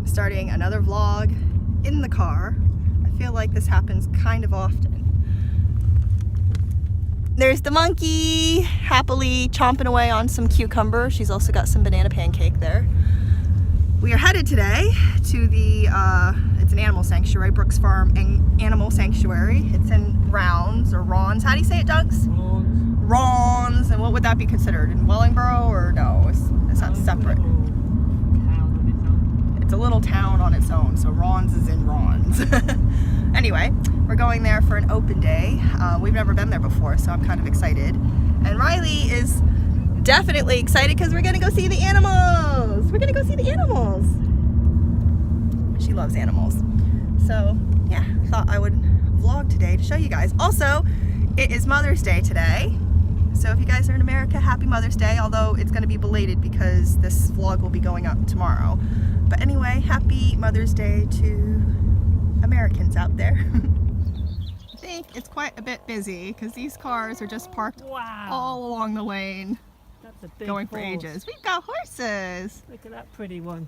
starting another vlog in the car. I feel like this happens kind of often. There's the monkey, happily chomping away on some cucumber. She's also got some banana pancake there. We are headed today to the, it's an animal sanctuary, Brooks Farm Animal Sanctuary. It's in Rounds, or Ron's. How do you say it, Dougs? Ron's. And what would that be considered? In Wellingborough, or no? It's not separate. It's a little town on its own, so Ron's is in Ron's. Anyway, we're going there for an open day. We've never been there before, so I'm kind of excited. And Riley is definitely excited because we're gonna go see the animals. We're gonna go see the animals. She loves animals. So yeah, I thought I would vlog today to show you guys. Also, it is Mother's Day today. So if you guys are in America, happy Mother's Day, although it's gonna be belated because this vlog will be going up tomorrow. But anyway, happy Mother's Day to Americans out there. I think it's quite a bit busy because these cars are just parked all along the lane. That's a big going horse. for ages. We've got horses. Look at that pretty one.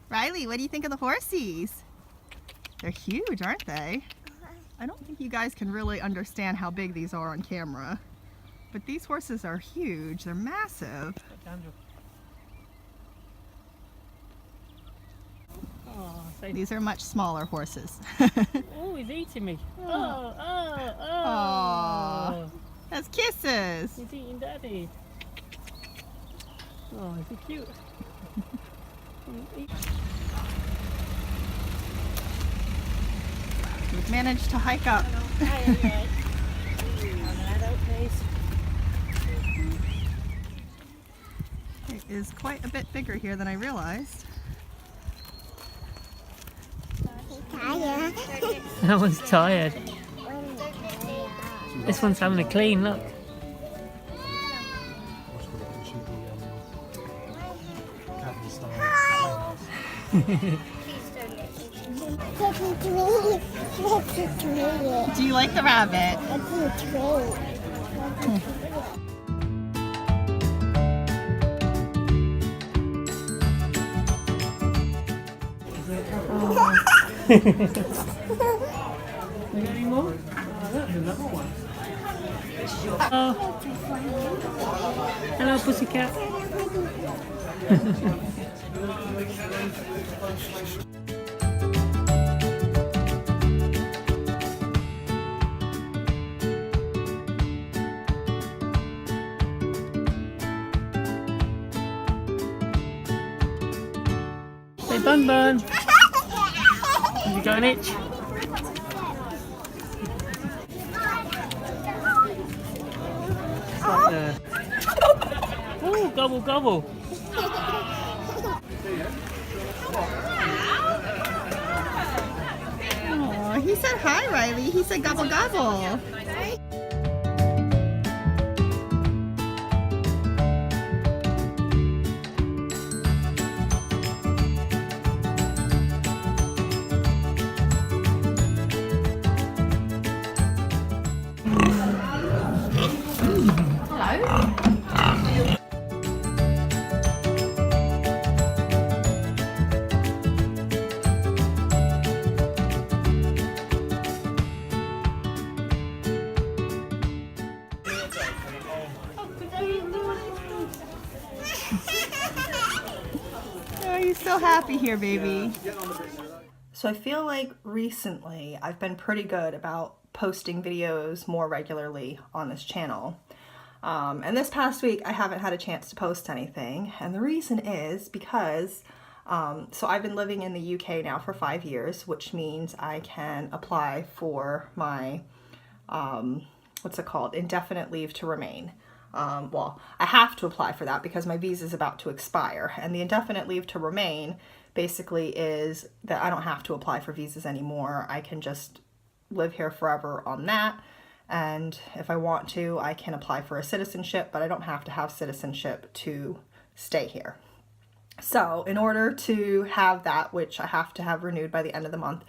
Riley, what do you think of the horsies? They're huge, aren't they? I don't think you guys can really understand how big these are on camera. But these horses are huge. They're massive. Oh, These are much smaller horses. oh, he's eating me. Oh. Oh. Aww. That's kisses. He's eating daddy. Oh, is he cute? We've managed to hike up. It is quite a bit bigger here than I realized. That one's tired. This one's having a clean look. Do you like the rabbit? Any more? Oh, that's another one. Oh. Hello, pussycat. Say Bun Bun. Have you got an itch? Oh, gobble gobble. Oh, he said hi, Riley. He said gobble gobble. Are you so happy here, baby? So I feel like recently I've been pretty good about posting videos more regularly on this channel. And this past week I haven't had a chance to post anything, and the reason is because so I've been living in the UK now for 5 years, which means I can apply for my what's it called, indefinite leave to remain. Well, I have to apply for that because my visa is about to expire, and the indefinite leave to remain basically is that I don't have to apply for visas anymore. I can just live here forever on that, and if I want to, I can apply for a citizenship, but I don't have to have citizenship to stay here. So in order to have that, which I have to have renewed by the end of the month,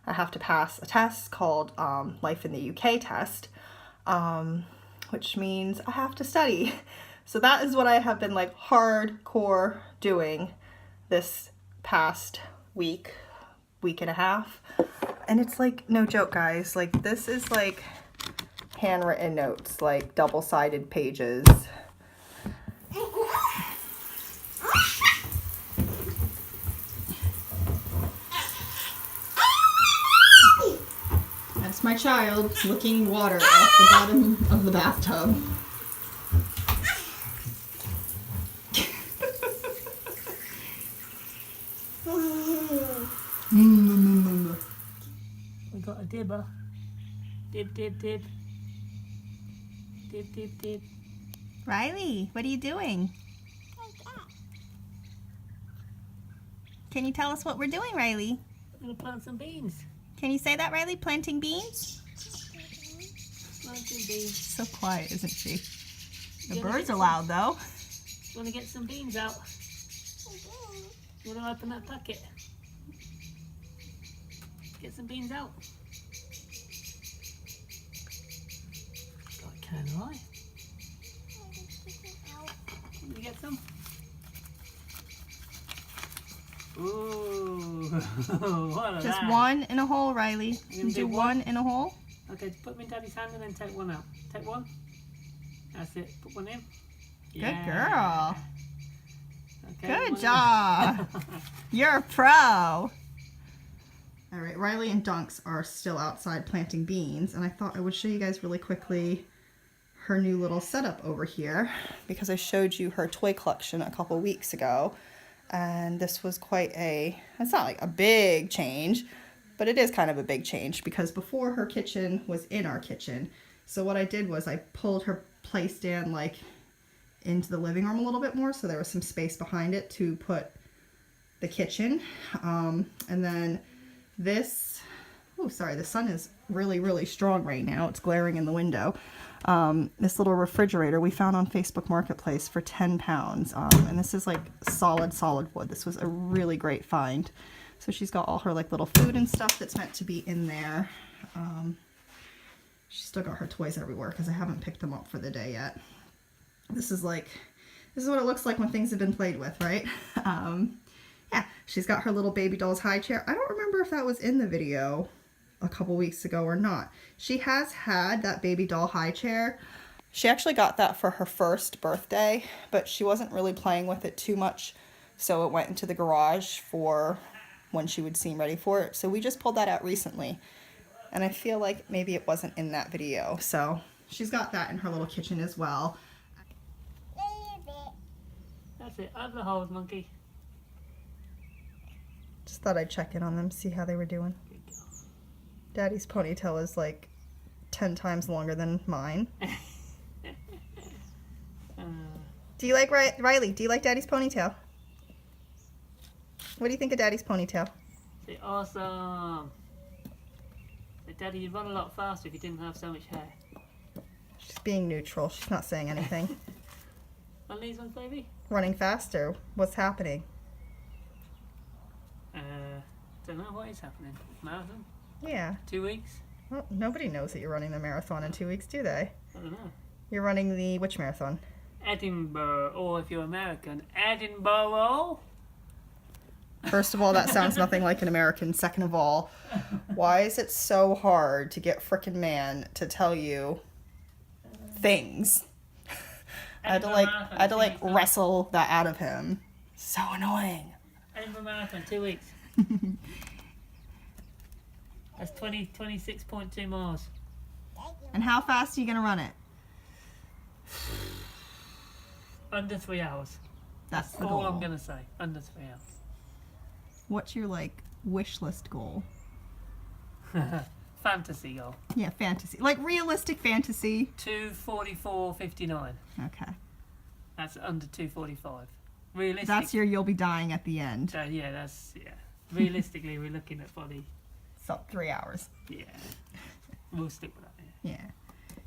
I have to pass a test called Life in the UK test, which means I have to study. So that is what I have been like hardcore doing this past week and a half. And it's like, no joke, guys. Like, this is like handwritten notes, like double-sided pages. That's my child licking water off the bottom of the bathtub. We got a dibber. Dib, dib, dib. Dib, dib, dib. Riley, what are you doing? Can you tell us what we're doing, Riley? We're gonna plant some beans. Can you say that, Riley? Planting beans? Planting beans. So quiet, isn't she? The Yeah, birds but are loud, though. You wanna get some beans out? You wanna open that packet? Get some beans out. Got a can of eye. Want to get some? Ooh, what Just one in a hole, Riley. You gonna Do do one one? in a hole. Okay, put them in Daddy's hand and then take one out. Take one. That's it. Put one in. Good girl. Okay, Good one- job. You're a pro. All right, Riley and Dunks are still outside planting beans, and I thought I would show you guys really quickly her new little setup over here because I showed you her toy collection a couple weeks ago, and this was quite it's not like a big change, but it is kind of a big change because before her kitchen was in our kitchen. So what I did was I pulled her play stand like into the living room a little bit more, so there was some space behind it to put the kitchen, and then this, oh sorry, the sun is really strong right now. It's glaring in the window. This little refrigerator we found on Facebook Marketplace for 10 pounds. And this is like solid wood. This was a really great find. So she's got all her like little food and stuff that's meant to be in there. She's still got her toys everywhere because I haven't picked them up for the day yet. This is what it looks like when things have been played with, right? Yeah, she's got her little baby doll's high chair. I don't remember if that was in the video a couple weeks ago or not. She has had that baby doll high chair. She actually got that for her first birthday, but she wasn't really playing with it too much, so it went into the garage for when she would seem ready for it. So we just pulled that out recently, and I feel like maybe it wasn't in that video. So she's got that in her little kitchen as well. That's it. Over the holes, monkey. Just thought I'd check in on them, see how they were doing. Daddy's ponytail is like 10 times longer than mine. Do you like Riley? Do you like Daddy's ponytail? What do you think of Daddy's ponytail? Say awesome. Say, Daddy, you'd run a lot faster if you didn't have so much hair. She's being neutral. She's not saying anything. On these ones, baby? Running faster. What's happening? Don't know what is happening. Marathon? Yeah. 2 weeks? Well, nobody knows that you're running the marathon in 2 weeks, do they? I don't know. You're running the which marathon? Edinburgh, or if you're American, Edinburgh. First of all, that sounds nothing like an American. Second of all, why is it so hard to get frickin' man to tell you things? I had to like wrestle that out of him. So annoying. Edinburgh Marathon, 2 weeks. That's 26.2 miles. And how fast are you gonna run it? Under 3 hours. That's the all goal. I'm gonna say. Under 3 hours. What's your like wish list goal? Fantasy goal. Yeah, fantasy. Like realistic fantasy. 2:44.59. Okay. That's under 2:45. Realistic. That's your you'll be dying at the end. Yeah. Realistically, we're looking at probably. So 3 hours. Yeah. We'll stick with that. Yeah.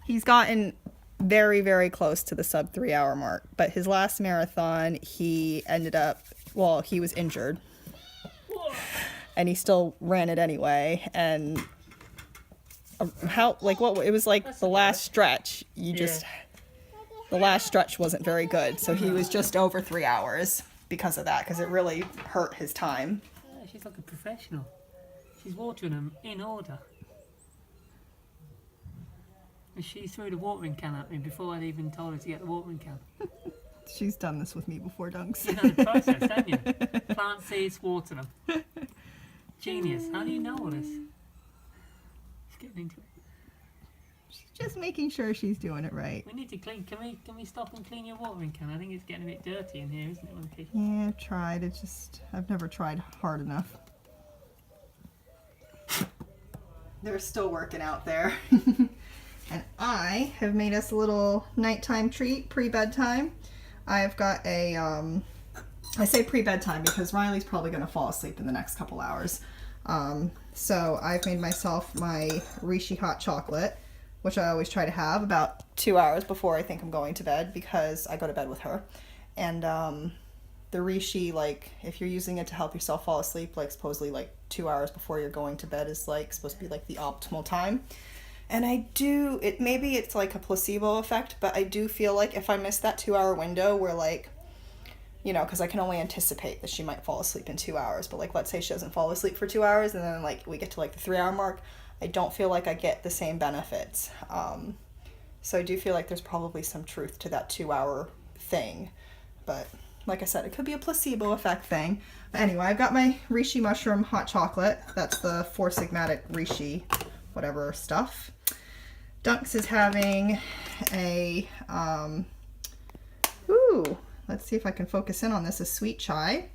He's gotten very close to the sub 3 hour mark, but his last marathon he was injured. And he still ran it anyway, and it was like the last stretch, the last stretch wasn't very good, so he was just over 3 hours because of that, because it really hurt his time. Yeah, She's like a professional. She's watering them in order. And she threw the watering can at me before I'd even told her to get the watering can. She's done this with me before, Dunks. You know the process, don't you? Plant seeds, water them. Genius. How do you know all this? She's getting into it. She's just making sure she's doing it right. We need to clean. Can we stop and clean your watering can? I think it's getting a bit dirty in here, isn't it, Monkey? Yeah, I've tried. I've never tried hard enough. They're still working out there. And I have made us a little nighttime treat, pre-bedtime. I've got a, I say pre-bedtime because Riley's probably going to fall asleep in the next couple hours. So I've made myself my Rishi hot chocolate, which I always try to have about 2 hours before I think I'm going to bed because I go to bed with her. And the Rishi, like, if you're using it to help yourself fall asleep, like, supposedly, like, 2 hours before you're going to bed is, like, supposed to be, like, the optimal time. And maybe it's like a placebo effect, but I do feel like if I miss that 2 hour window where, like, you know, because I can only anticipate that she might fall asleep in 2 hours, but, like, let's say she doesn't fall asleep for 2 hours and then, like, we get to, like, the 3 hour mark, I don't feel like I get the same benefits. So I do feel like there's probably some truth to that 2 hour thing, but like I said, it could be a placebo effect thing. But anyway, I've got my Rishi mushroom hot chocolate. That's the Four Sigmatic Rishi whatever stuff. Dunks is having a, let's see if I can focus in on this, a sweet chai.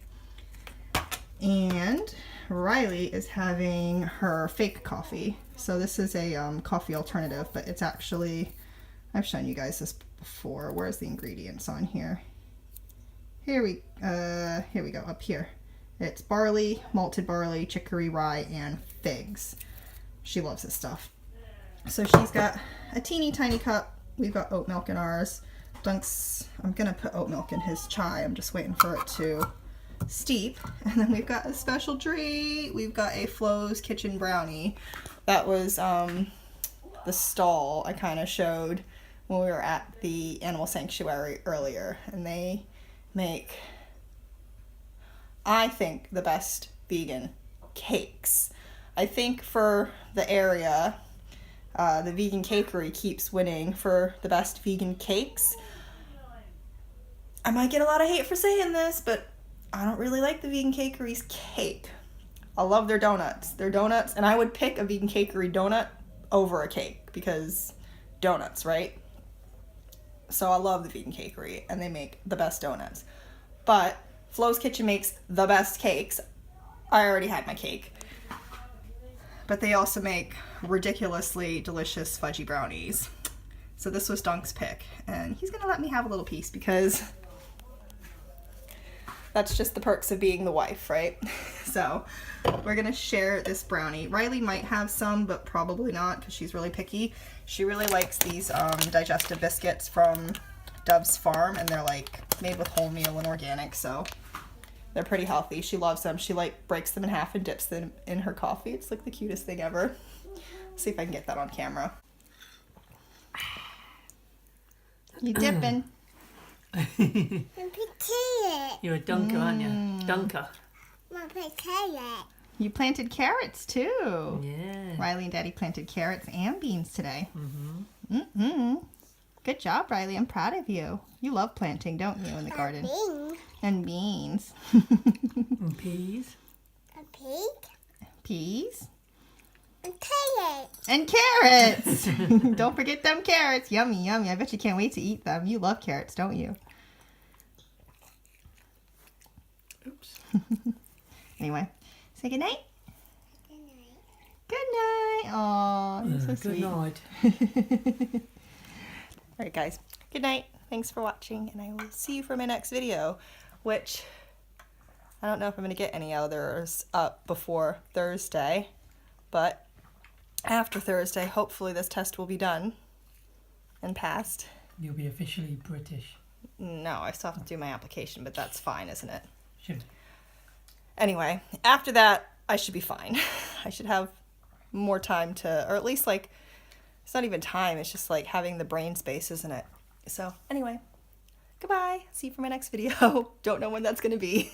And Riley is having her fake coffee. So this is a coffee alternative, but it's actually, I've shown you guys this before. Where's the ingredients on here? Here we go, up here. It's barley, malted barley, chicory, rye, and figs. She loves this stuff. So she's got a teeny tiny cup. We've got oat milk in ours. Dunks, I'm gonna put oat milk in his chai. I'm just waiting for it to steep. And then we've got a special treat. We've got a Flo's Kitchen brownie. That was the stall I kind of showed when we were at the animal sanctuary earlier. And they make, I think, the best vegan cakes. I think for the area, the Vegan Cakery keeps winning for the best vegan cakes. I might get a lot of hate for saying this, but I don't really like the Vegan Cakery's cake. I love their donuts. And I would pick a Vegan Cakery donut over a cake because donuts, right? So I love the Vegan Cakery, and they make the best donuts. But Flo's Kitchen makes the best cakes. I already had my cake. But they also make ridiculously delicious fudgy brownies. So this was Dunk's pick, and he's gonna let me have a little piece because that's just the perks of being the wife, right? So we're gonna share this brownie. Riley might have some, but probably not because she's really picky. She really likes these digestive biscuits from Dove's Farm, and they're like made with wholemeal and organic, so they're pretty healthy. She loves them. She like breaks them in half and dips them in her coffee. It's like the cutest thing ever. See if I can get that on camera. You dipping? You're a dunker, aren't you? Dunker. You planted carrots too. Yeah. Riley and Daddy planted carrots and beans today. Good job, Riley. I'm proud of you. You love planting, don't you, in the garden? And beans. And peas. Peas. Carrots. And carrots. Don't forget them carrots. Yummy, yummy. I bet you can't wait to eat them. You love carrots, don't you? Oops. Anyway, say good night. Good night. Aw, you're so sweet. Good night. All right, guys. Good night. Thanks for watching, and I will see you for my next video, which I don't know if I'm going to get any others up before Thursday, but after Thursday, hopefully this test will be done and passed. You'll be officially British. No, I still have to do my application, but that's fine, isn't it? Should. Anyway, after that, I should be fine. I should have more time to, or at least like, it's not even time, it's just like having the brain space, isn't it? So anyway, goodbye. See you for my next video. Don't know when that's going to be.